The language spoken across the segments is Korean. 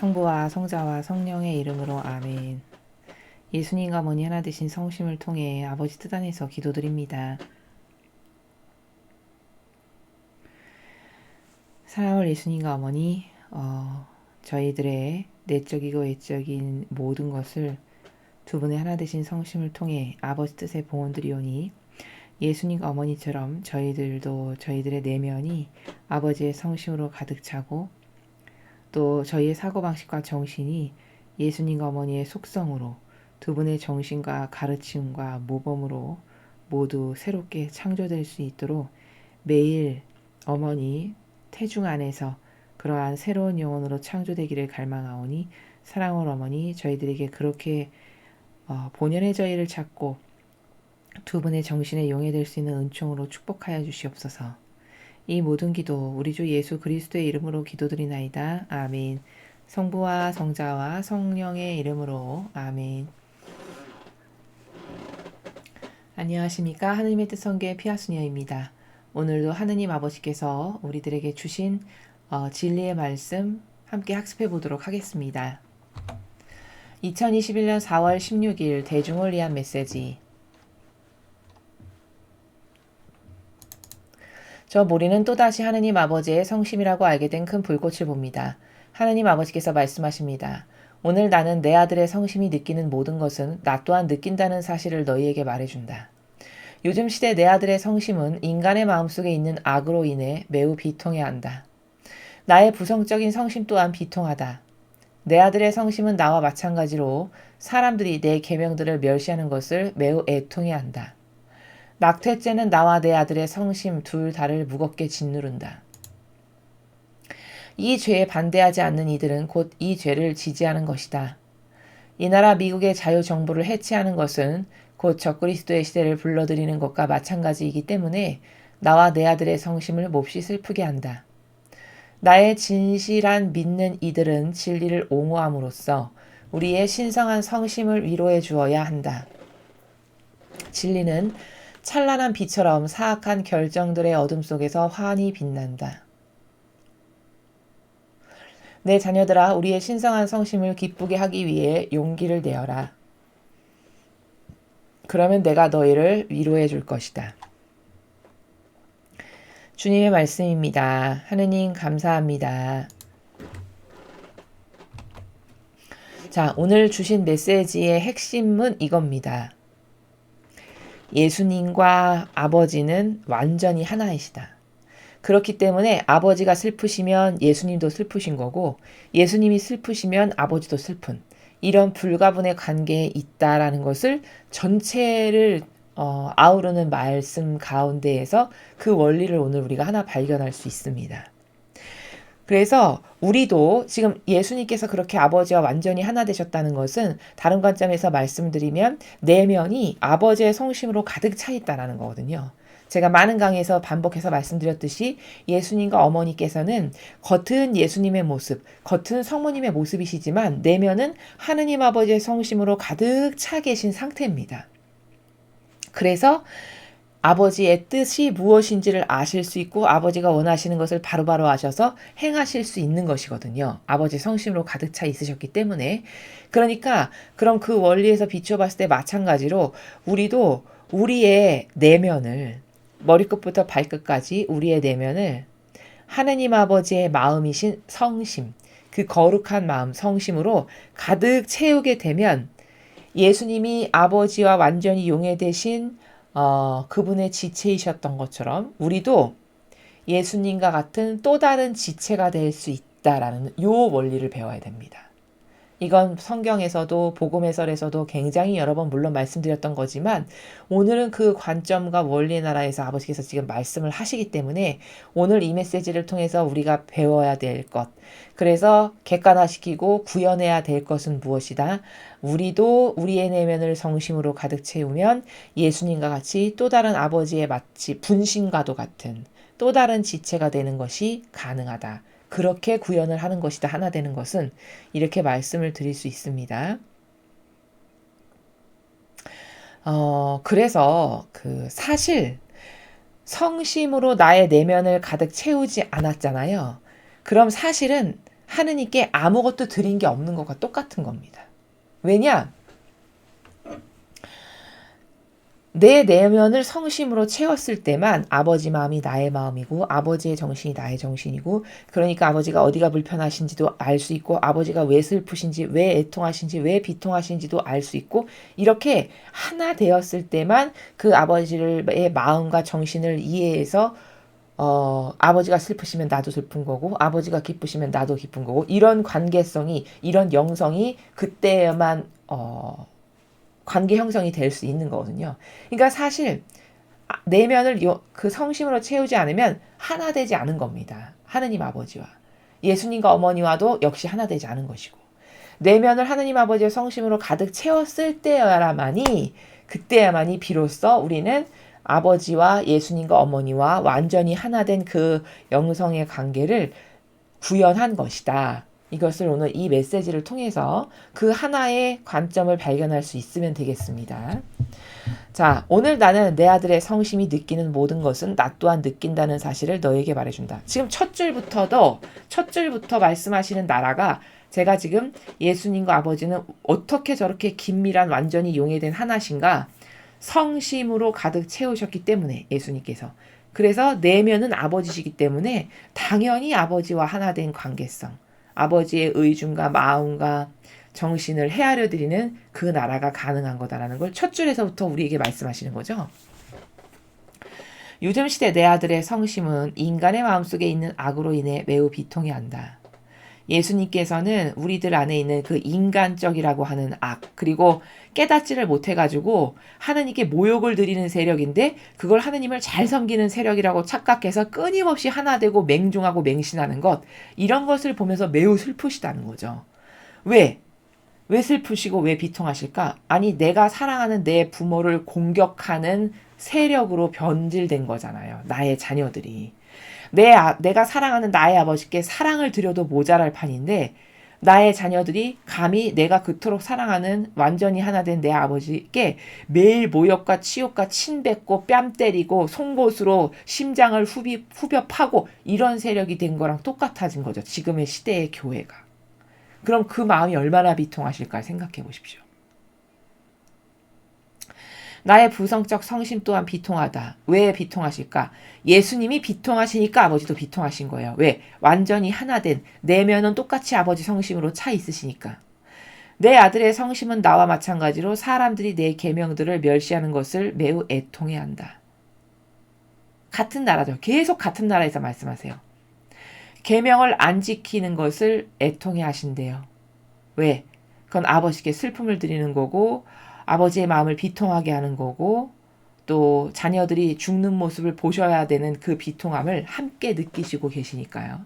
성부와 성자와 성령의 이름으로 아멘. 예수님과 어머니 하나 되신 성심을 통해 아버지 뜻 안에서 기도드립니다. 사랑하는 예수님과 어머니, 저희들의 내적이고 외적인 모든 것을 두 분의 하나 되신 성심을 통해 아버지 뜻에 봉헌드리오니 예수님과 어머니처럼 저희들도 저희들의 내면이 아버지의 성심으로 가득 차고 또 저희의 사고방식과 정신이 예수님과 어머니의 속성으로 두 분의 정신과 가르침과 모범으로 모두 새롭게 창조될 수 있도록 매일 어머니 태중 안에서 그러한 새로운 영혼으로 창조되기를 갈망하오니 사랑하는 어머니 저희들에게 그렇게 본연의 저희를 찾고 두 분의 정신에 용해될 수 있는 은총으로 축복하여 주시옵소서. 이 모든 기도 우리 주 예수 그리스도의 이름으로 기도드리나이다. 아멘. 성부와 성자와 성령의 이름으로 아멘. 안녕하십니까. 하느님의 뜻 성교의 피아수녀입니다. 오늘도 하느님 아버지께서 우리들에게 주신 진리의 말씀 함께 학습해 보도록 하겠습니다. 2021년 4월 16일 대중을 위한 메시지. 저 모리는 또다시 하느님 아버지의 성심이라고 알게 된 큰 불꽃을 봅니다. 하느님 아버지께서 말씀하십니다. 오늘 나는 내 아들의 성심이 느끼는 모든 것은 나 또한 느낀다는 사실을 너희에게 말해준다. 요즘 시대 내 아들의 성심은 인간의 마음속에 있는 악으로 인해 매우 비통해한다. 나의 부성적인 성심 또한 비통하다. 내 아들의 성심은 나와 마찬가지로 사람들이 내 계명들을 멸시하는 것을 매우 애통해한다. 낙태죄는 나와 내 아들의 성심 둘 다를 무겁게 짓누른다. 이 죄에 반대하지 않는 이들은 곧 이 죄를 지지하는 것이다. 이 나라 미국의 자유정부를 해체하는 것은 곧 적그리스도의 시대를 불러들이는 것과 마찬가지이기 때문에 나와 내 아들의 성심을 몹시 슬프게 한다. 나의 진실한 믿는 이들은 진리를 옹호함으로써 우리의 신성한 성심을 위로해 주어야 한다. 진리는 찬란한 빛처럼 사악한 결정들의 어둠 속에서 환히 빛난다. 내 자녀들아, 우리의 신성한 성심을 기쁘게 하기 위해 용기를 내어라. 그러면 내가 너희를 위로해 줄 것이다. 주님의 말씀입니다. 하느님 감사합니다. 자, 오늘 주신 메시지의 핵심은 이겁니다. 예수님과 아버지는 완전히 하나이시다. 그렇기 때문에 아버지가 슬프시면 예수님도 슬프신 거고 예수님이 슬프시면 아버지도 슬픈 이런 불가분의 관계에 있다라는 것을 전체를 아우르는 말씀 가운데에서 그 원리를 오늘 우리가 하나 발견할 수 있습니다. 그래서 우리도 지금 예수님께서 그렇게 아버지와 완전히 하나 되셨다는 것은 다른 관점에서 말씀드리면 내면이 아버지의 성심으로 가득 차 있다는 거거든요. 제가 많은 강의에서 반복해서 말씀드렸듯이 예수님과 어머니께서는 겉은 예수님의 모습, 겉은 성모님의 모습이시지만 내면은 하느님 아버지의 성심으로 가득 차 계신 상태입니다. 그래서 아버지의 뜻이 무엇인지를 아실 수 있고 아버지가 원하시는 것을 바로바로 아셔서 행하실 수 있는 것이거든요. 아버지 성심으로 가득 차 있으셨기 때문에. 그러니까 그럼 그 원리에서 비추어 봤을 때 마찬가지로 우리도 우리의 내면을 머리끝부터 발끝까지 우리의 내면을 하느님 아버지의 마음이신 성심, 그 거룩한 마음, 성심으로 가득 채우게 되면 예수님이 아버지와 완전히 용해되신 그분의 지체이셨던 것처럼 우리도 예수님과 같은 또 다른 지체가 될 수 있다라는 요 원리를 배워야 됩니다. 이건 성경에서도 복음해설에서도 굉장히 여러 번 물론 말씀드렸던 거지만 오늘은 그 관점과 원리의 나라에서 아버지께서 지금 말씀을 하시기 때문에 오늘 이 메시지를 통해서 우리가 배워야 될 것, 그래서 객관화시키고 구현해야 될 것은 무엇이다? 우리도 우리의 내면을 성심으로 가득 채우면 예수님과 같이 또 다른 아버지의 마치 분신과도 같은 또 다른 지체가 되는 것이 가능하다. 그렇게 구현을 하는 것이다. 하나 되는 것은 이렇게 말씀을 드릴 수 있습니다. 그래서 사실 성심으로 나의 내면을 가득 채우지 않았잖아요. 그럼 사실은 하느님께 아무것도 드린 게 없는 것과 똑같은 겁니다. 왜냐? 내 내면을 성심으로 채웠을 때만 아버지 마음이 나의 마음이고 아버지의 정신이 나의 정신이고, 그러니까 아버지가 어디가 불편하신지도 알 수 있고 아버지가 왜 슬프신지 왜 애통하신지 왜 비통하신지도 알 수 있고, 이렇게 하나 되었을 때만 그 아버지의 마음과 정신을 이해해서 아버지가 슬프시면 나도 슬픈 거고 아버지가 기쁘시면 나도 기쁜 거고, 이런 관계성이, 이런 영성이 그때만 관계 형성이 될 수 있는 거거든요. 그러니까 사실 내면을 그 성심으로 채우지 않으면 하나 되지 않은 겁니다. 하느님 아버지와 예수님과 어머니와도 역시 하나 되지 않은 것이고, 내면을 하느님 아버지의 성심으로 가득 채웠을 때야만이, 그때야만이 비로소 우리는 아버지와 예수님과 어머니와 완전히 하나 된 그 영성의 관계를 구현한 것이다. 이것을 오늘 이 메시지를 통해서 그 하나의 관점을 발견할 수 있으면 되겠습니다. 자, 오늘 나는 내 아들의 성심이 느끼는 모든 것은 나 또한 느낀다는 사실을 너에게 말해준다. 지금 첫 줄부터 말씀하시는 나라가, 제가 지금 예수님과 아버지는 어떻게 저렇게 긴밀한 완전히 용해된 하나신가? 성심으로 가득 채우셨기 때문에, 예수님께서. 그래서 내면은 아버지시기 때문에 당연히 아버지와 하나 된 관계성, 아버지의 의중과 마음과 정신을 헤아려 드리는 그 나라가 가능한 거다라는 걸 첫 줄에서부터 우리에게 말씀하시는 거죠. 요즘 시대 내 아들의 성심은 인간의 마음속에 있는 악으로 인해 매우 비통해한다. 예수님께서는 우리들 안에 있는 그 인간적이라고 하는 악, 그리고 깨닫지를 못해가지고 하느님께 모욕을 드리는 세력인데, 그걸 하느님을 잘 섬기는 세력이라고 착각해서 끊임없이 하나 되고 맹종하고 맹신하는 것, 이런 것을 보면서 매우 슬프시다는 거죠. 왜 슬프시고 왜 비통하실까? 아니, 내가 사랑하는 내 부모를 공격하는 세력으로 변질된 거잖아요. 나의 자녀들이. 내가 사랑하는 나의 아버지께 사랑을 드려도 모자랄 판인데, 나의 자녀들이 감히 내가 그토록 사랑하는 완전히 하나 된 내 아버지께 매일 모욕과 치욕과 침뱉고 뺨 때리고 송곳으로 심장을 후벼 파고, 이런 세력이 된 거랑 똑같아진 거죠. 지금의 시대의 교회가. 그럼 그 마음이 얼마나 비통하실까 생각해 보십시오. 나의 부성적 성심 또한 비통하다. 왜 비통하실까? 예수님이 비통하시니까 아버지도 비통하신 거예요. 왜? 완전히 하나 된, 내면은 똑같이 아버지 성심으로 차 있으시니까. 내 아들의 성심은 나와 마찬가지로 사람들이 내 계명들을 멸시하는 것을 매우 애통해한다. 같은 나라죠. 계속 같은 나라에서 말씀하세요. 계명을 안 지키는 것을 애통해 하신대요. 왜? 그건 아버지께 슬픔을 드리는 거고, 아버지의 마음을 비통하게 하는 거고, 또 자녀들이 죽는 모습을 보셔야 되는 그 비통함을 함께 느끼시고 계시니까요.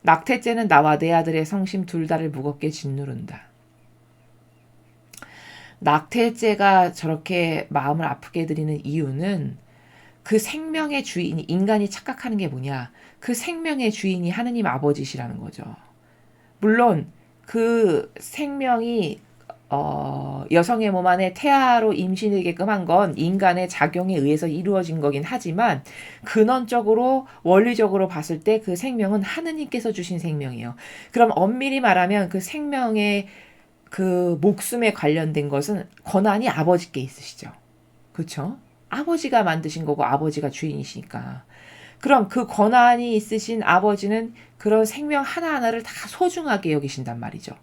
낙태죄는 나와 내 아들의 성심 둘 다를 무겁게 짓누른다. 낙태죄가 저렇게 마음을 아프게 드리는 이유는, 그 생명의 주인이, 인간이 착각하는 게 뭐냐, 그 생명의 주인이 하느님 아버지시라는 거죠. 물론 그 생명이 여성의 몸 안에 태아로 임신되게끔 한 건 인간의 작용에 의해서 이루어진 거긴 하지만, 근원적으로 원리적으로 봤을 때 그 생명은 하느님께서 주신 생명이에요. 그럼 엄밀히 말하면 그 생명의 그 목숨에 관련된 것은 권한이 아버지께 있으시죠. 그렇죠? 아버지가 만드신 거고 아버지가 주인이시니까. 그럼 그 권한이 있으신 아버지는 그런 생명 하나하나를 다 소중하게 여기신단 말이죠.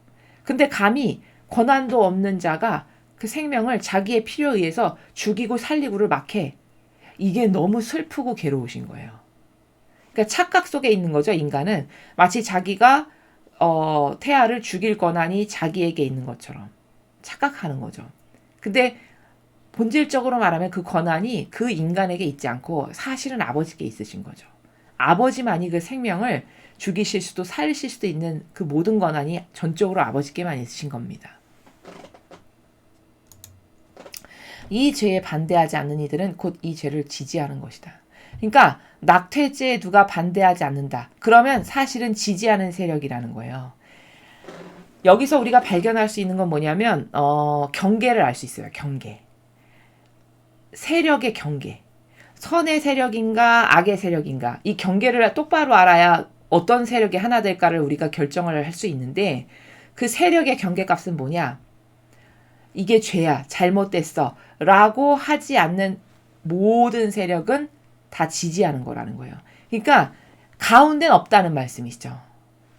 근데 감히 권한도 없는 자가 그 생명을 자기의 필요에 의해서 죽이고 살리고를 막 해. 이게 너무 슬프고 괴로우신 거예요. 그러니까 착각 속에 있는 거죠, 인간은. 마치 자기가 태아를 죽일 권한이 자기에게 있는 것처럼 착각하는 거죠. 근데 본질적으로 말하면 그 권한이 그 인간에게 있지 않고 사실은 아버지께 있으신 거죠. 아버지만이 그 생명을 죽이실 수도 살리실 수도 있는 그 모든 권한이 전적으로 아버지께만 있으신 겁니다. 이 죄에 반대하지 않는 이들은 곧 이 죄를 지지하는 것이다. 그러니까 낙태죄에 누가 반대하지 않는다. 그러면 사실은 지지하는 세력이라는 거예요. 여기서 우리가 발견할 수 있는 건 뭐냐면 경계를 알 수 있어요. 경계. 세력의 경계. 선의 세력인가 악의 세력인가. 이 경계를 똑바로 알아야 어떤 세력이 하나 될까를 우리가 결정을 할 수 있는데 그 세력의 경계값은 뭐냐? 이게 죄야, 잘못됐어 라고 하지 않는 모든 세력은 다 지지하는 거라는 거예요. 그러니까 가운데는 없다는 말씀이죠.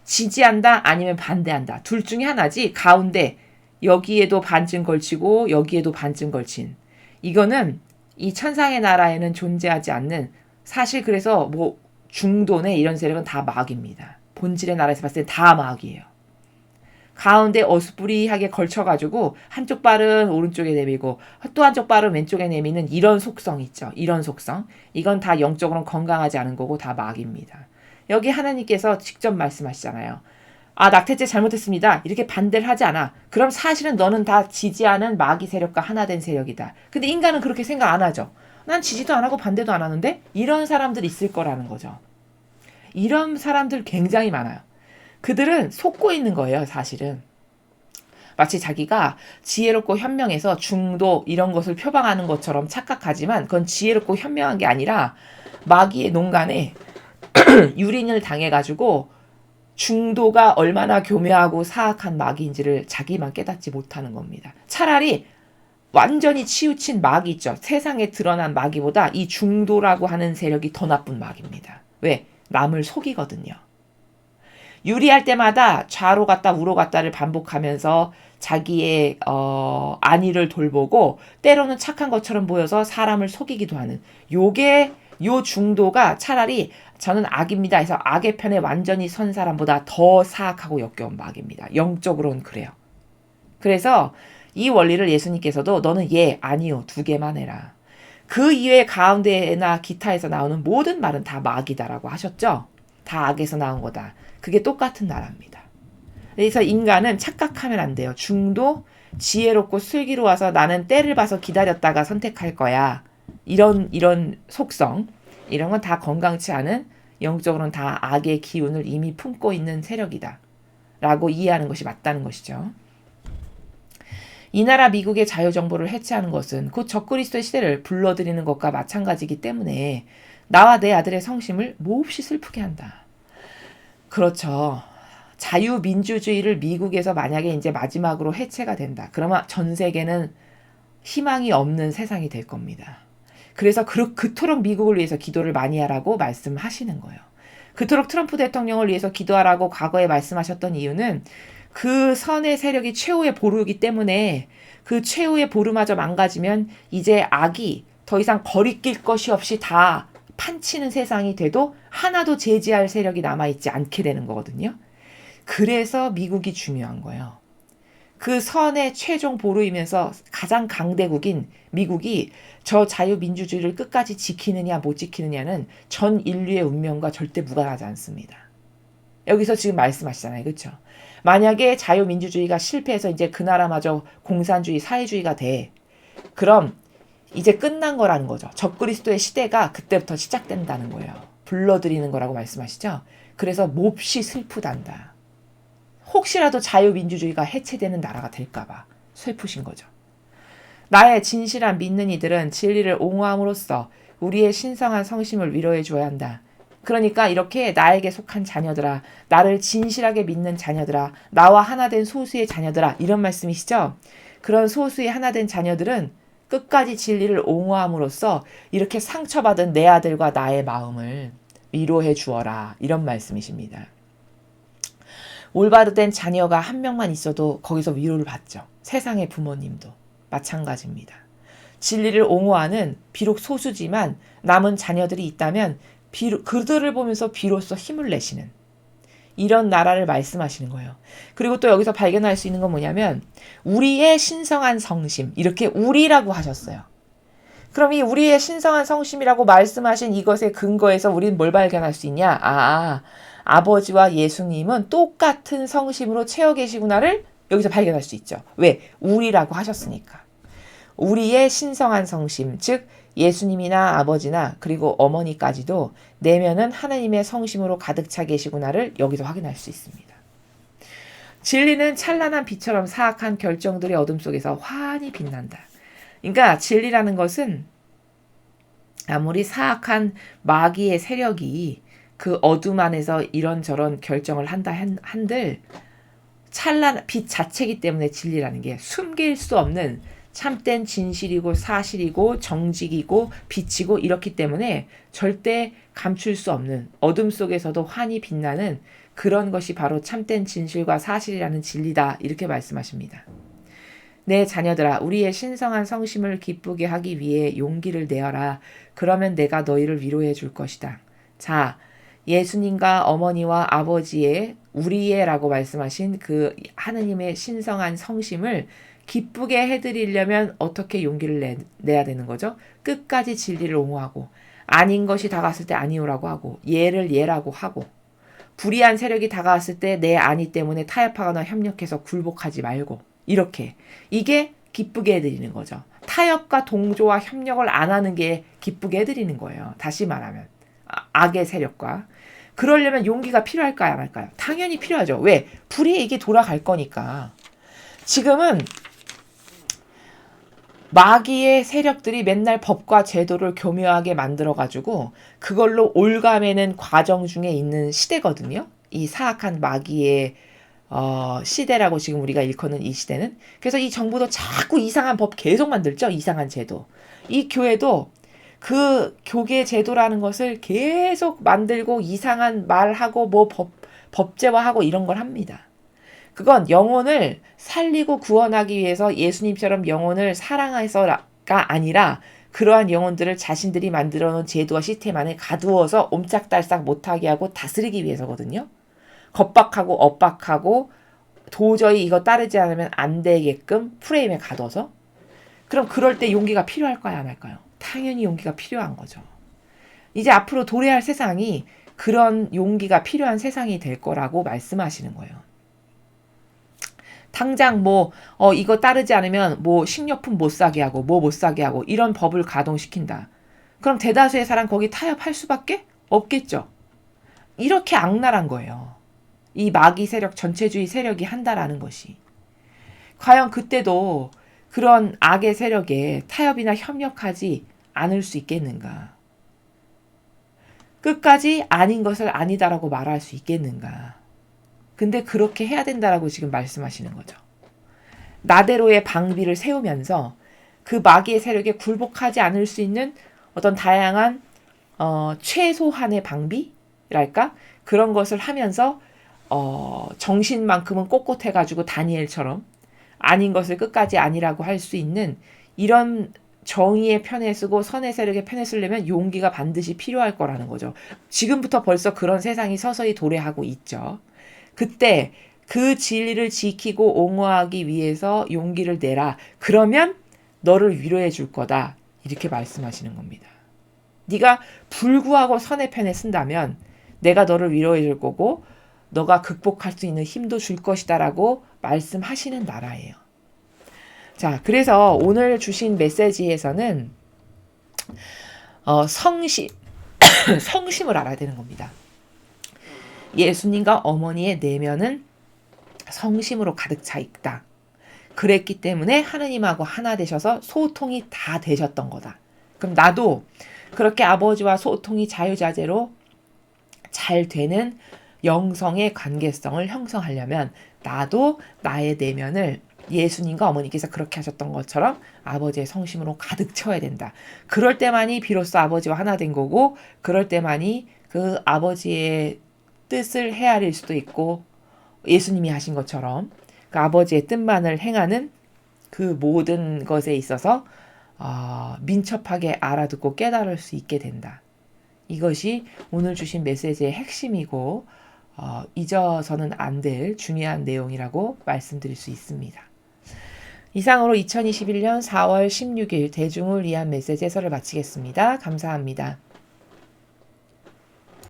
지지한다 아니면 반대한다. 둘 중에 하나지. 가운데 여기에도 반쯤 걸치고 여기에도 반쯤 걸친. 이거는 이 천상의 나라에는 존재하지 않는, 사실 그래서 뭐 중도네 이런 세력은 다 마귀입니다. 본질의 나라에서 봤을 때 다 마귀예요. 가운데 어스뿌리하게 걸쳐가지고 한쪽 발은 오른쪽에 내밀고 또 한쪽 발은 왼쪽에 내미는 이런 속성 있죠. 이런 속성. 이건 다 영적으로는 건강하지 않은 거고 다 마귀입니다. 여기 하나님께서 직접 말씀하시잖아요. 아, 낙태죄 잘못했습니다. 이렇게 반대를 하지 않아. 그럼 사실은 너는 다 지지하는 마귀 세력과 하나 된 세력이다. 근데 인간은 그렇게 생각 안 하죠. 난 지지도 안 하고 반대도 안 하는데? 이런 사람들 있을 거라는 거죠. 이런 사람들 굉장히 많아요. 그들은 속고 있는 거예요, 사실은. 마치 자기가 지혜롭고 현명해서 중도 이런 것을 표방하는 것처럼 착각하지만 그건 지혜롭고 현명한 게 아니라 마귀의 농간에 유린을 당해가지고 중도가 얼마나 교묘하고 사악한 마귀인지를 자기만 깨닫지 못하는 겁니다. 차라리 완전히 치우친 마귀 있죠. 세상에 드러난 마귀보다 이 중도라고 하는 세력이 더 나쁜 마귀입니다. 왜? 남을 속이거든요. 유리할 때마다 좌로 갔다 우로 갔다를 반복하면서 자기의 안위를 돌보고 때로는 착한 것처럼 보여서 사람을 속이기도 하는, 요게 요 중도가 차라리 저는 악입니다 해서 악의 편에 완전히 선 사람보다 더 사악하고 역겨운 마귀입니다. 영적으로는 그래요. 그래서 이 원리를 예수님께서도 너는 예, 아니요, 두 개만 해라. 그 이외의 가운데나 기타에서 나오는 모든 말은 다 마귀다라고 하셨죠. 다 악에서 나온 거다. 그게 똑같은 나라입니다. 그래서 인간은 착각하면 안 돼요. 중도 지혜롭고 슬기로워서 나는 때를 봐서 기다렸다가 선택할 거야. 이런 속성, 이런 건 다 건강치 않은, 영적으로는 다 악의 기운을 이미 품고 있는 세력이다 라고 이해하는 것이 맞다는 것이죠. 이 나라 미국의 자유정보를 해체하는 것은 곧 적그리스도의 시대를 불러들이는 것과 마찬가지이기 때문에 나와 내 아들의 성심을 몹시 슬프게 한다. 그렇죠. 자유민주주의를 미국에서 만약에 이제 마지막으로 해체가 된다. 그러면 전 세계는 희망이 없는 세상이 될 겁니다. 그래서 그토록 미국을 위해서 기도를 많이 하라고 말씀하시는 거예요. 그토록 트럼프 대통령을 위해서 기도하라고 과거에 말씀하셨던 이유는 그 선의 세력이 최후의 보루이기 때문에 그 최후의 보루마저 망가지면 이제 악이 더 이상 거리낄 것이 없이 다 판치는 세상이 돼도 하나도 제지할 세력이 남아있지 않게 되는 거거든요. 그래서 미국이 중요한 거예요. 그 선의 최종 보루이면서 가장 강대국인 미국이 저 자유민주주의를 끝까지 지키느냐 못 지키느냐는 전 인류의 운명과 절대 무관하지 않습니다. 여기서 지금 말씀하시잖아요. 그렇죠? 만약에 자유민주주의가 실패해서 이제 그 나라마저 공산주의, 사회주의가 돼. 그럼 이제 끝난 거라는 거죠. 적그리스도의 시대가 그때부터 시작된다는 거예요. 불러들이는 거라고 말씀하시죠. 그래서 몹시 슬프단다. 혹시라도 자유민주주의가 해체되는 나라가 될까봐 슬프신 거죠. 나의 진실한 믿는 이들은 진리를 옹호함으로써 우리의 신성한 성심을 위로해 주어야 한다. 그러니까 이렇게 나에게 속한 자녀들아, 나를 진실하게 믿는 자녀들아, 나와 하나 된 소수의 자녀들아, 이런 말씀이시죠. 그런 소수의 하나 된 자녀들은 끝까지 진리를 옹호함으로써 이렇게 상처받은 내 아들과 나의 마음을 위로해 주어라, 이런 말씀이십니다. 올바르된 자녀가 한 명만 있어도 거기서 위로를 받죠. 세상의 부모님도 마찬가지입니다. 진리를 옹호하는 비록 소수지만 남은 자녀들이 있다면 그들을 보면서 비로소 힘을 내시는 이런 나라를 말씀하시는 거예요. 그리고 또 여기서 발견할 수 있는 건 뭐냐면 우리의 신성한 성심, 이렇게 우리라고 하셨어요. 그럼 이 우리의 신성한 성심이라고 말씀하신 이것의 근거에서 우리는 뭘 발견할 수 있냐? 아버지와 예수님은 똑같은 성심으로 채워 계시구나를 여기서 발견할 수 있죠. 왜? 우리라고 하셨으니까. 우리의 신성한 성심, 즉 예수님이나 아버지나 그리고 어머니까지도 내면은 하나님의 성심으로 가득 차 계시구나를 여기서 확인할 수 있습니다. 진리는 찬란한 빛처럼 사악한 결정들의 어둠 속에서 환히 빛난다. 그러니까 진리라는 것은 아무리 사악한 마귀의 세력이 그 어둠 안에서 이런저런 결정을 한다 한들 찬란 빛 자체이기 때문에 진리라는 게 숨길 수 없는 참된 진실이고 사실이고 정직이고 빛이고 이렇기 때문에 절대 감출 수 없는 어둠 속에서도 환히 빛나는 그런 것이 바로 참된 진실과 사실이라는 진리다. 이렇게 말씀하십니다. 내 자녀들아, 우리의 신성한 성심을 기쁘게 하기 위해 용기를 내어라. 그러면 내가 너희를 위로해 줄 것이다. 자, 예수님과 어머니와 아버지의 우리의라고 말씀하신 그 하느님의 신성한 성심을 기쁘게 해드리려면 어떻게 용기를 내야 되는 거죠? 끝까지 진리를 옹호하고 아닌 것이 다가왔을 때 아니오라고 하고 예를 예라고 하고 불의한 세력이 다가왔을 때 내 아니 때문에 타협하거나 협력해서 굴복하지 말고 이렇게 이게 기쁘게 해드리는 거죠. 타협과 동조와 협력을 안 하는 게 기쁘게 해드리는 거예요. 다시 말하면 악의 세력과 그러려면 용기가 필요할까요? 안 할까요? 당연히 필요하죠. 왜? 불이익이 돌아갈 거니까. 지금은 마귀의 세력들이 맨날 법과 제도를 교묘하게 만들어가지고 그걸로 올가매는 과정 중에 있는 시대거든요. 이 사악한 마귀의 시대라고 지금 우리가 일컫는 이 시대는. 그래서 이 정부도 자꾸 이상한 법 계속 만들죠. 이상한 제도. 이 교회도 그 교계 제도라는 것을 계속 만들고 이상한 말하고 뭐 법제화하고 이런 걸 합니다. 그건 영혼을 살리고 구원하기 위해서 예수님처럼 영혼을 사랑해서가 아니라 그러한 영혼들을 자신들이 만들어 놓은 제도와 시스템 안에 가두어서 옴짝달싹 못하게 하고 다스리기 위해서거든요. 겁박하고 엇박하고 도저히 이거 따르지 않으면 안 되게끔 프레임에 가둬서. 그럼 그럴 때 용기가 필요할까요? 안 할까요? 당연히 용기가 필요한 거죠. 이제 앞으로 도래할 세상이 그런 용기가 필요한 세상이 될 거라고 말씀하시는 거예요. 당장 이거 따르지 않으면 식료품 못 사게 하고 못 사게 하고 이런 법을 가동시킨다. 그럼 대다수의 사람 거기 타협할 수밖에 없겠죠. 이렇게 악랄한 거예요. 이 마귀 세력, 전체주의 세력이 한다라는 것이. 과연 그때도 그런 악의 세력에 타협이나 협력하지 않을 수 있겠는가? 끝까지 아닌 것을 아니다라고 말할 수 있겠는가? 근데 그렇게 해야 된다라고 지금 말씀하시는 거죠. 나대로의 방비를 세우면서 그 마귀의 세력에 굴복하지 않을 수 있는 어떤 다양한 최소한의 방비랄까? 그런 것을 하면서 정신만큼은 꼿꼿해가지고 다니엘처럼 아닌 것을 끝까지 아니라고 할 수 있는 이런 정의의 편에 쓰고 선의 세력의 편에 쓰려면 용기가 반드시 필요할 거라는 거죠. 지금부터 벌써 그런 세상이 서서히 도래하고 있죠. 그때 그 진리를 지키고 옹호하기 위해서 용기를 내라. 그러면 너를 위로해 줄 거다. 이렇게 말씀하시는 겁니다. 네가 불구하고 선의 편에 쓴다면 내가 너를 위로해 줄 거고 너가 극복할 수 있는 힘도 줄 것이다 라고 말씀하시는 나라예요. 자, 그래서 오늘 주신 메시지에서는 성심을 알아야 되는 겁니다. 예수님과 어머니의 내면은 성심으로 가득 차 있다. 그랬기 때문에 하느님하고 하나 되셔서 소통이 다 되셨던 거다. 그럼 나도 그렇게 아버지와 소통이 자유자재로 잘 되는 영성의 관계성을 형성하려면 나도 나의 내면을 예수님과 어머니께서 그렇게 하셨던 것처럼 아버지의 성심으로 가득 채워야 된다. 그럴 때만이 비로소 아버지와 하나 된 거고 그럴 때만이 그 아버지의 뜻을 헤아릴 수도 있고 예수님이 하신 것처럼 그 아버지의 뜻만을 행하는 그 모든 것에 있어서 민첩하게 알아듣고 깨달을 수 있게 된다. 이것이 오늘 주신 메시지의 핵심이고 잊어서는 안 될 중요한 내용이라고 말씀드릴 수 있습니다. 이상으로 2021년 4월 16일 대중을 위한 메시지 해설을 마치겠습니다. 감사합니다.